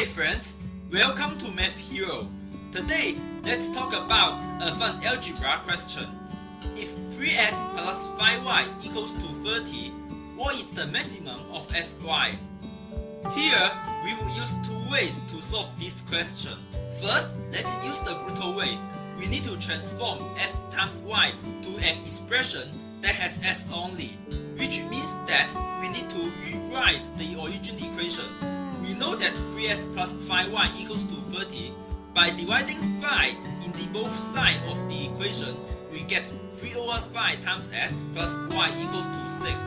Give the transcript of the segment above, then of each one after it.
Hey friends, welcome to Math Hero. Today, let's talk about a fun algebra question. If 3s plus 5y equals to 30, what is the maximum of sy? Here, we will use two ways to solve this question. First, let's use the brutal way. We need to transform s times y to an expression that has s only, which means that we need to rewrite the original equation. We know that 3s plus 5y equals to 30. By dividing 5 in the both sides of the equation, we get 3 over 5 times s plus y equals to 6.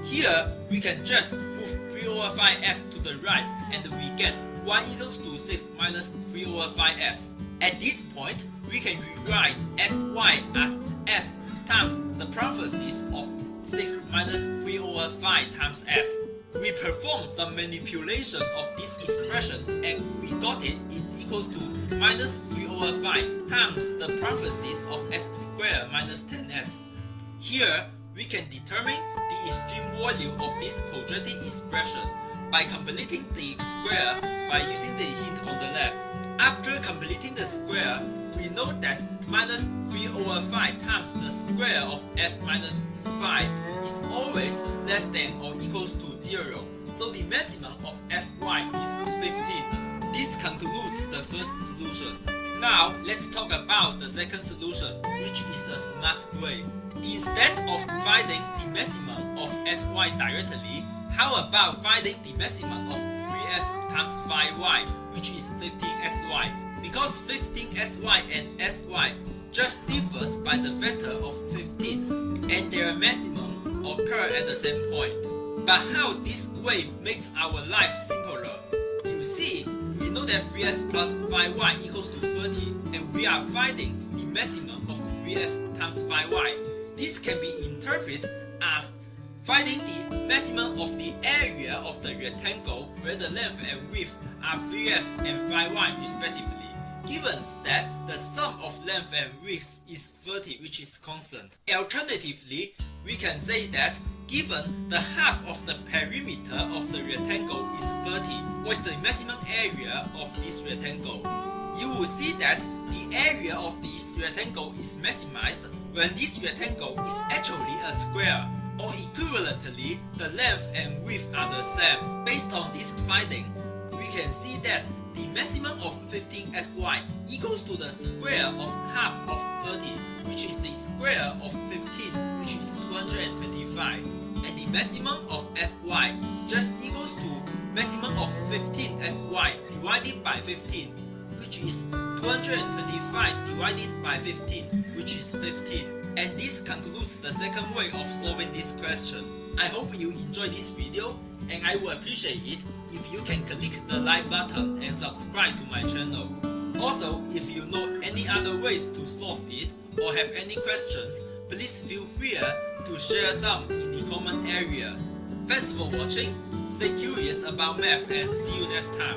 Here, we can just move 3 over 5s to the right and we get y equals to 6 minus 3 over 5s. At this point, we can rewrite sy as s times the parentheses of 6 minus 3 over 5 times s. We perform some manipulation of this expression and we got it equals to minus 3 over 5 times the parentheses of s squared minus 10s. Here, we can determine the extreme value of this quadratic expression by completing the square by using the hint on the left. After completing the square, we know that minus 3 over 5 times the square of s minus 5 is always less than or equals to 0, so the maximum of sy is 15. This concludes the first solution. Now, let's talk about the second solution, which is a smart way. Instead of finding the maximum of sy directly, how about finding the maximum of 3s times 5y, which is 15sy? Because 15sy and sy just differs by the factor of 15, and their maximum occur at the same point. But how this way makes our life simpler? You see, we know that 3s plus 5y equals to 30, and we are finding the maximum of 3s times 5y. This can be interpreted as finding the maximum of the area of the rectangle where the length and width are 3s and 5y respectively, given that the sum of length and width is 30, which is constant. Alternatively, we can say that given the half of the perimeter of the rectangle is 30, what is the maximum area of this rectangle? You will see that the area of this rectangle is maximized when this rectangle is actually a square, or equivalently, the length and width are the same. Based on this finding, we can see that the maximum of 15sy equals to the square of half of 30, which is the square of 15, which is 225. And the maximum of sy just equals to maximum of 15sy divided by 15, which is 225 divided by 15, which is 15. And this concludes the second way of solving this question. I hope you enjoyed this video, and I would appreciate it if you can click the like button and subscribe to my channel. Also, if you know any other ways to solve it or have any questions, please feel free to share them in the comment area. Thanks for watching, stay curious about math and see you next time.